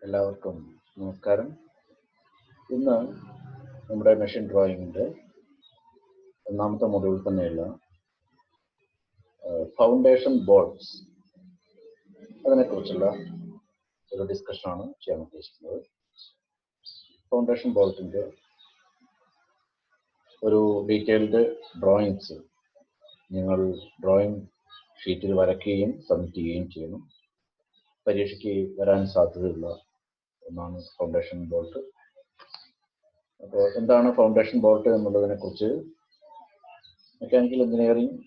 എല്ലാവർക്കും നമസ്കാരം. ഇന്ന് നമ്മുടെ മെഷീൻ ഡ്രോയിങ്ങിൻ്റെ ഒന്നാമത്തെ മൊഡ്യൂൾ തന്നെയുള്ള ഫൗണ്ടേഷൻ ബോൾസ് അതിനെക്കുറിച്ചുള്ള ഒരു ഡിസ്കഷനാണ് ചെയ്യാൻ ഉദ്ദേശിക്കുന്നത്. ഫൗണ്ടേഷൻ ബോൾട്ടിൻ്റെ ഒരു ഡീറ്റെയിൽഡ് ഡ്രോയിങ്സ് നിങ്ങൾ ഡ്രോയിങ് ഷീറ്റിൽ വരയ്ക്കുകയും സബ്മിറ്റ് ചെയ്യുകയും ചെയ്യണം. പരീക്ഷയ്ക്ക് വരാൻ സാധ്യതയുള്ള ഒന്നാണ് ഫൗണ്ടേഷൻ ബോൾട്ട്. അപ്പോൾ എന്താണ് ഫൗണ്ടേഷൻ ബോൾട്ട് എന്നുള്ളതിനെ കുറിച്ച് മെക്കാനിക്കൽ എഞ്ചിനീയറിംഗ്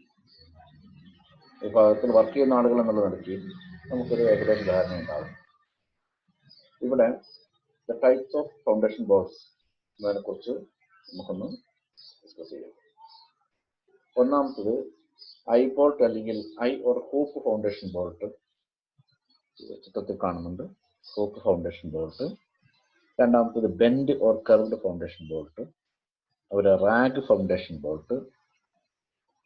വിഭാഗത്തിൽ വർക്ക് ചെയ്യുന്ന ആളുകൾ എന്നുള്ള നിലയ്ക്ക് നമുക്കൊരു ഏകദേശ ധാരണ ഉണ്ടാകും. ഇവിടെ the types of foundation bolts എന്നതിനെ കുറിച്ച് നമുക്കൊന്ന് ഡിസ്കസ് ചെയ്യാം. ഒന്നാമത്തത് ഐ ബോൾട്ട് അല്ലെങ്കിൽ I or hoop foundation bolt, ചിത്രത്തിൽ കാണുന്നുണ്ട് ഹൂപ്പ് ഫൗണ്ടേഷൻ ബോൾട്ട്. രണ്ടാമത്തത് bend or curved foundation bolt, ഒരു റാഗ് ഫൗണ്ടേഷൻ ബോൾട്ട്.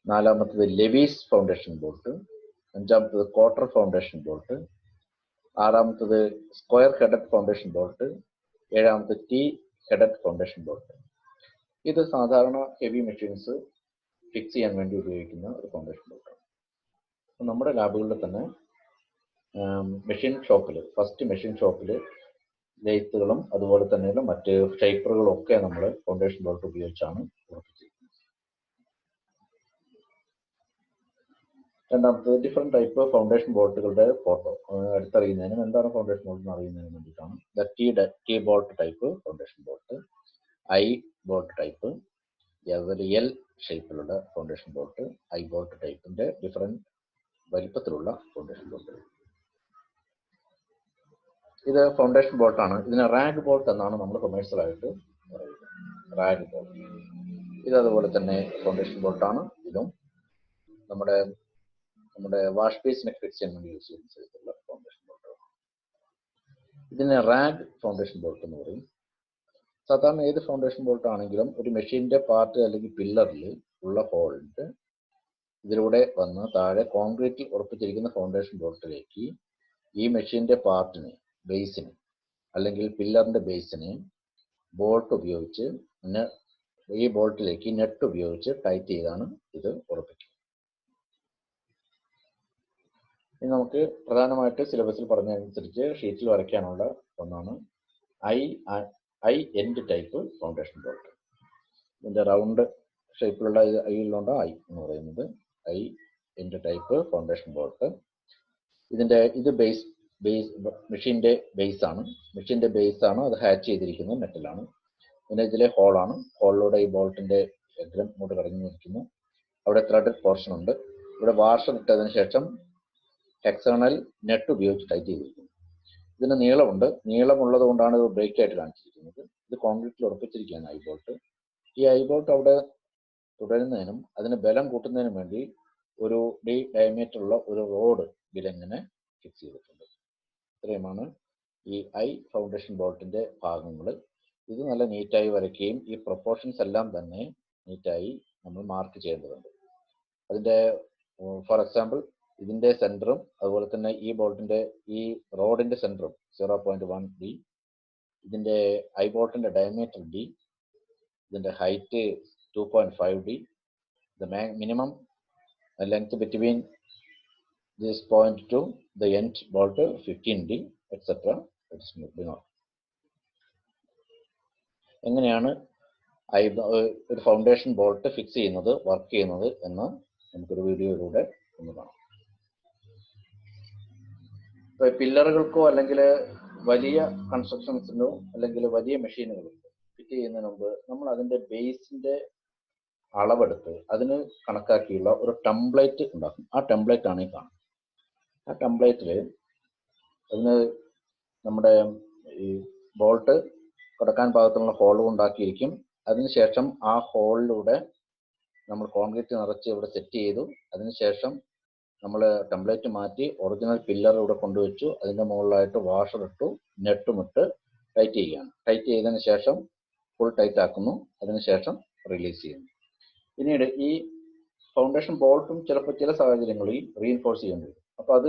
നാലാമത്തത് ലെവീസ് ഫൗണ്ടേഷൻ ബോൾട്ട്. അഞ്ചാമത്തത് ക്വാർട്ടർ ഫൗണ്ടേഷൻ ബോൾട്ട്. ആറാമത്തത് സ്ക്വയർ ഹെഡഡ് ഫൗണ്ടേഷൻ ബോൾട്ട്. ഏഴാമത്തത് ടി ഹെഡഡ് ഫൗണ്ടേഷൻ ബോൾട്ട്. ഇത് സാധാരണ ഹെവി മെഷീൻസ് ഫിക്സ് ചെയ്യാൻ വേണ്ടി ഉപയോഗിക്കുന്ന ഒരു ഫൗണ്ടേഷൻ ബോൾട്ടാണ്. നമ്മുടെ ലാബുകളിൽ തന്നെ മെഷീൻ ഷോപ്പിൽ, ഫസ്റ്റ് മെഷീൻ ഷോപ്പിൽ ലെയ്ത്തുകളും അതുപോലെ തന്നെയുള്ള മറ്റ് ഷേപ്പറുകളും ഒക്കെ നമ്മൾ ഫൗണ്ടേഷൻ ബോൾട്ട് ഉപയോഗിച്ചാണ് ഉറപ്പിച്ചിരിക്കുന്നത്. രണ്ടാമത്തത് ഡിഫറെൻറ്റ് ടൈപ്പ് ഫൗണ്ടേഷൻ ബോൾട്ടുകളുടെ ഫോട്ടോ അടുത്തറിയുന്നതിനും എന്താണ് ഫൗണ്ടേഷൻ ബോൾട്ട് എന്ന് അറിയുന്നതിനും വേണ്ടിയിട്ടാണ്. T bolt type foundation bolt, I bolt type, അതുപോലെ എൽ ഷേപ്പിലുള്ള ഫൗണ്ടേഷൻ ബോൾട്ട്, ഐ ബോൾട്ട് ടൈപ്പിൻ്റെ ഡിഫറെൻറ്റ് വലിപ്പത്തിലുള്ള ഫൗണ്ടേഷൻ ബോൾട്ടുകൾ. ഇത് ഫൗണ്ടേഷൻ ബോൾട്ടാണ്. ഇതിന് റാഗ് ബോൾട്ട് എന്നാണ് നമ്മൾ കൊമേഴ്സ്യലായിട്ട് പറയുന്നത്. റാഗ് ബോൾട്ട് ഇത് അതുപോലെ തന്നെ ഫൗണ്ടേഷൻ ബോൾട്ടാണ്. ഇതും നമ്മുടെ വാഷ് ബേസിനൊക്കെ ഫിക്സ് ചെയ്യാൻ വേണ്ടി യൂസ് ചെയ്യുന്ന സൈസിലുള്ള ഫൗണ്ടേഷൻ ബോൾട്ടാണ്. ഇതിന് റാഗ് ഫൗണ്ടേഷൻ ബോൾട്ട് എന്ന് പറയും. സാധാരണ ഏത് ഫൗണ്ടേഷൻ ബോൾട്ട് ആണെങ്കിലും ഒരു മെഷീൻ്റെ പാർട്ട് അല്ലെങ്കിൽ പില്ലറിൽ ഉള്ള ഹോളിൻ്റെ ഇതിലൂടെ വന്ന് താഴെ കോൺക്രീറ്റിൽ ഉറപ്പിച്ചിരിക്കുന്ന ഫൗണ്ടേഷൻ ബോൾട്ടിലേക്ക് ഈ മെഷീൻ്റെ പാർട്ടിനെ, ബേസിന് അല്ലെങ്കിൽ പില്ലറിൻ്റെ ബേസിനെ ബോൾട്ട് ഉപയോഗിച്ച് ഈ ബോൾട്ടിലേക്ക് നെറ്റ് ഉപയോഗിച്ച് ടൈറ്റ് ചെയ്താണ് ഇത് ഉറപ്പിക്കുക. ഇനി നമുക്ക് പ്രധാനമായിട്ട് സിലബസിൽ പറഞ്ഞതനുസരിച്ച് ഷീറ്റിൽ വരയ്ക്കാനുള്ള ഒന്നാണ് I end type foundation bolt. ഇതിൻ്റെ റൗണ്ട് ഷേപ്പിലുള്ള ഐയിലുണ്ട് ഐ എന്ന് പറയുന്നത് I end type foundation bolt. ഇത് ബേസ് മെഷീൻ്റെ ബേസാണ്. മെഷീൻ്റെ ബേസാണ്, അത് ഹാച്ച് ചെയ്തിരിക്കുന്നത് മെറ്റലാണ്. പിന്നെ ഇതിലെ ഹോളാണ്. ഹോളിലൂടെ ഈ ബോൾട്ടിൻ്റെ എഗ്രം ഇങ്ങോട്ട് കടങ്ങിയിരിക്കുന്നു. അവിടെ ത്രെഡഡ് പോർഷൻ ഉണ്ട്. ഇവിടെ വാഷർ ഇട്ടതിന് ശേഷം ഹെക്സണൽ നെറ്റ് ഉപയോഗിച്ച് ടൈറ്റ് ചെയ്തിരിക്കുന്നു. ഇതിന് നീളമുണ്ട്. നീളമുള്ളത് കൊണ്ടാണ് ഇത് ബ്രേക്ക് ആയിട്ട് കാണിച്ചിരിക്കുന്നത്. ഇത് കോൺക്രീറ്റിൽ ഉറപ്പിച്ചിരിക്കുകയാണ് ഐ ബോൾട്ട്. ഈ ഐ ബോൾട്ട് അവിടെ തുടരുന്നതിനും അതിന് ബലം കൂട്ടുന്നതിനും വേണ്ടി ഒരു ഡയമീറ്ററുള്ള ഒരു റോഡ് ഇതിലെങ്ങനെ ഫിക്സ് ചെയ്തിട്ടുണ്ട്. ഇത്രയുമാണ് ഈ ഐ ഫൗണ്ടേഷൻ ബോൾട്ടിൻ്റെ ഭാഗങ്ങൾ. ഇത് നല്ല നീറ്റായി വരയ്ക്കുകയും ഈ പ്രൊപ്പോർഷൻസ് എല്ലാം തന്നെ നീറ്റായി നമ്മൾ മാർക്ക് ചെയ്യേണ്ടതുണ്ട്. അതിൻ്റെ ഫോർ എക്സാമ്പിൾ ഇതിൻ്റെ സെൻറ്ററും അതുപോലെ തന്നെ ഈ ബോൾട്ടിൻ്റെ ഈ റോഡിൻ്റെ സെൻറ്ററും 0.1 D, ഇതിൻ്റെ ഐ ബോൾട്ടിൻ്റെ ഡയമീറ്റർ D, ഇതിൻ്റെ height 2.5 D, the minimum length between this point to the end bolt 15 D, etc. എങ്ങനെയാണ് ഒരു ഫൗണ്ടേഷൻ ബോൾട്ട് ഫിക്സ് ചെയ്യുന്നത്, വർക്ക് ചെയ്യുന്നത് എന്ന് നമുക്കൊരു വീഡിയോയിലൂടെ ഒന്ന് കാണാം. ഇപ്പോൾ പില്ലറുകൾക്കോ അല്ലെങ്കിൽ വലിയ കൺസ്ട്രക്ഷൻസിനോ അല്ലെങ്കിൽ വലിയ മെഷീനുകൾക്കോ ഫിറ്റ് ചെയ്യുന്നതിന് മുമ്പ് നമ്മൾ അതിൻ്റെ ബേസിൻ്റെ അളവെടുത്ത് അതിന് കണക്കാക്കിയുള്ള ഒരു ടെംപ്ലേറ്റ് ഉണ്ടാക്കും. ആ ടെംപ്ലേറ്റ് ആണ് ഈ കാണുന്നത്. ആ ടെംപ്ലേറ്റിൽ അതിന് നമ്മുടെ ഈ ബോൾട്ട് കിടക്കാൻ പാകത്തിലുള്ള ഹോൾ ഉണ്ടാക്കിയിരിക്കും. അതിനുശേഷം ആ ഹോളിലൂടെ നമ്മൾ കോൺക്രീറ്റ് നിറച്ച് ഇവിടെ സെറ്റ് ചെയ്തു. അതിനുശേഷം നമ്മൾ ടെംപ്ലേറ്റ് മാറ്റി ഒറിജിനൽ പില്ലർ ഇവിടെ കൊണ്ടുവച്ചു. അതിൻ്റെ മുകളിലായിട്ട് വാഷർ ഇട്ടു, നെട്ടും ഇട്ട് ടൈറ്റ് ചെയ്യുകയാണ്. ടൈറ്റ് ചെയ്തതിന് ശേഷം ഫുൾ ടൈറ്റ് ആക്കുന്നു. അതിനുശേഷം റിലീസ് ചെയ്യുന്നു. പിന്നീട് ഈ ഫൗണ്ടേഷൻ ബോൾട്ടും ചിലപ്പോൾ ചില സാഹചര്യങ്ങളിൽ റീഇൻഫോഴ്സ് ചെയ്യേണ്ടി വരും. അപ്പോൾ അത്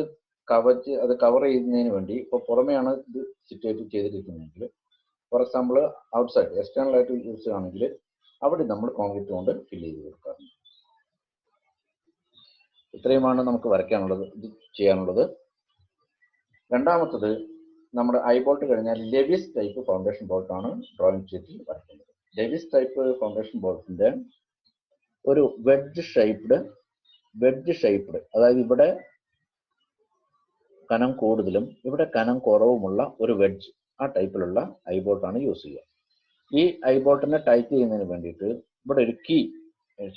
അത് കവർ ചെയ്യുന്നതിന് വേണ്ടി ഇപ്പോൾ പുറമെയാണ് ഇത് സിറ്റുവേറ്റ് ചെയ്തിരിക്കുന്നതെങ്കിൽ, ഫോർ എക്സാമ്പിൾ ഔട്ട്സൈഡ് എക്സ്റ്റേണൽ ആയിട്ട് യൂസ് ചെയ്യുകയാണെങ്കിൽ അവിടെ നമ്മൾ കോൺക്രീറ്റ് കൊണ്ട് ഫില്ല് ചെയ്ത് കൊടുക്കാറുണ്ട്. ഇത്രയുമാണ് നമുക്ക് വരയ്ക്കാനുള്ളത്, ഇത് ചെയ്യാനുള്ളത്. രണ്ടാമത്തത് നമ്മുടെ ഐ ബോൾട്ട് കഴിഞ്ഞാൽ ലെവിസ് ടൈപ്പ് ഫൗണ്ടേഷൻ ബോൾട്ടാണ് ഡ്രോയിങ് ഷീറ്റിൽ വരയ്ക്കുന്നത്. ലെവിസ് ടൈപ്പ് ഫൗണ്ടേഷൻ ബോൾട്ടിന്റെ ഒരു വെഡ്ജ് ഷേപ്ഡ്, അതായത് ഇവിടെ കനം കൂടുതലും ഇവിടെ കനം കുറവുമുള്ള ഒരു വെഡ്ജ്, ആ ടൈപ്പിലുള്ള ഐ ബോൾട്ടാണ് യൂസ് ചെയ്യുക. ഈ ഐ ബോൾട്ടിനെ ടൈറ്റ് ചെയ്യുന്നതിന് വേണ്ടിയിട്ട് ഇവിടെ ഒരു കീ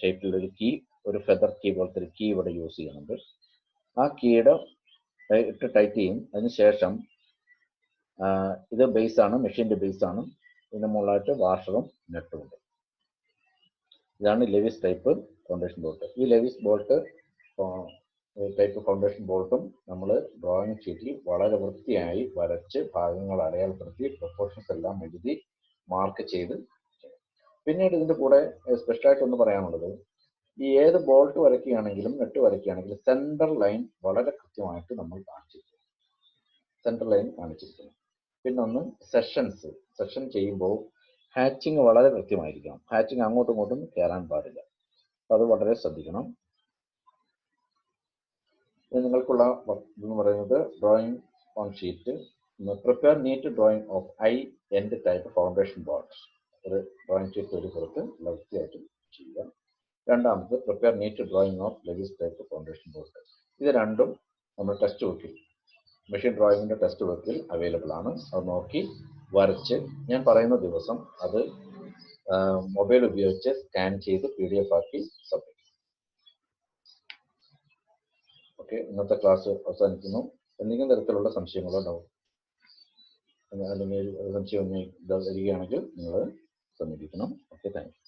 ഷേപ്പിലുള്ള ഒരു കീ, ഒരു ഫെദർ കീ പോലത്തെ ഒരു കീ ഇവിടെ യൂസ് ചെയ്യുന്നുണ്ട്. ആ കീയുടെ ഇട്ട് ടൈറ്റ് ചെയ്യും. അതിനുശേഷം ഇത് ബേസാണ്, മെഷീൻ്റെ ബേസാണ്. ഇതിന് മുകളിലായിട്ട് വാഷറും നെട്ടും ഉണ്ട്. ഇതാണ് ലെവിസ് ടൈപ്പ് ഫൗണ്ടേഷൻ ബോൾട്ട്. ഈ ലെവിസ് ബോൾട്ട് ടൈപ്പ് ഫൗണ്ടേഷൻ ബോൾട്ടും നമ്മൾ ഡ്രോയിങ് ഷീറ്റിൽ വളരെ വൃത്തിയായി വരച്ച് ഭാഗങ്ങൾ അടയാളപ്പെടുത്തി പ്രൊപ്പോർഷൻസ് എല്ലാം എഴുതി മാർക്ക് ചെയ്ത്. പിന്നീട് ഇതിൻ്റെ കൂടെ സ്പെഷ്യലായിട്ട് ഒന്ന് പറയാനുള്ളത്, ഈ ഏത് ബോൾട്ട് വരയ്ക്കുകയാണെങ്കിലും നെട്ട് വരയ്ക്കുകയാണെങ്കിലും സെൻറ്റർ ലൈൻ വളരെ കൃത്യമായിട്ട് നമ്മൾ കാണിച്ചിരിക്കും. Centre line കാണിച്ചിരിക്കണം. പിന്നെ ഒന്ന് സെഷൻ ചെയ്യുമ്പോൾ ഹാച്ചിങ് വളരെ കൃത്യമായിരിക്കണം. ഹാച്ചിങ് അങ്ങോട്ടും ഇങ്ങോട്ടും കയറാൻ പാടില്ല. അപ്പോൾ അത് വളരെ ശ്രദ്ധിക്കണം. നിങ്ങൾക്കുള്ള ഇതെന്ന് പറയുന്നത് drawing on sheet, prepare neat drawing of eye end type foundation bolt. ഒരു ഡ്രോയിങ് ഷീറ്റ് ഒരു പുറത്ത് വൃത്തിയായിട്ട് ചെയ്യുക. രണ്ടാമത് prepare neat drawing of Lewis type foundation bolt. ഇത് രണ്ടും നമ്മൾ ടെക്സ്റ്റ് ബുക്കിൽ, മെഷീൻ ഡ്രോയിങ്ങിൻ്റെ ടെക്സ്റ്റ് ബുക്കിൽ അവൈലബിൾ ആണ്. അത് നോക്കി വരച്ച് ഞാൻ പറയുന്ന ദിവസം അത് മൊബൈൽ ഉപയോഗിച്ച് സ്കാൻ ചെയ്ത് PDF ആക്കി സബ്മിറ്റ്. ഓക്കെ, ഇന്നത്തെ ക്ലാസ് അവസാനിക്കുന്നു. എന്തെങ്കിലും തരത്തിലുള്ള സംശയങ്ങളോ അല്ലെങ്കിൽ സംശയം വരികയാണെങ്കിൽ നിങ്ങൾ സമീപിക്കണം. Okay, thank you.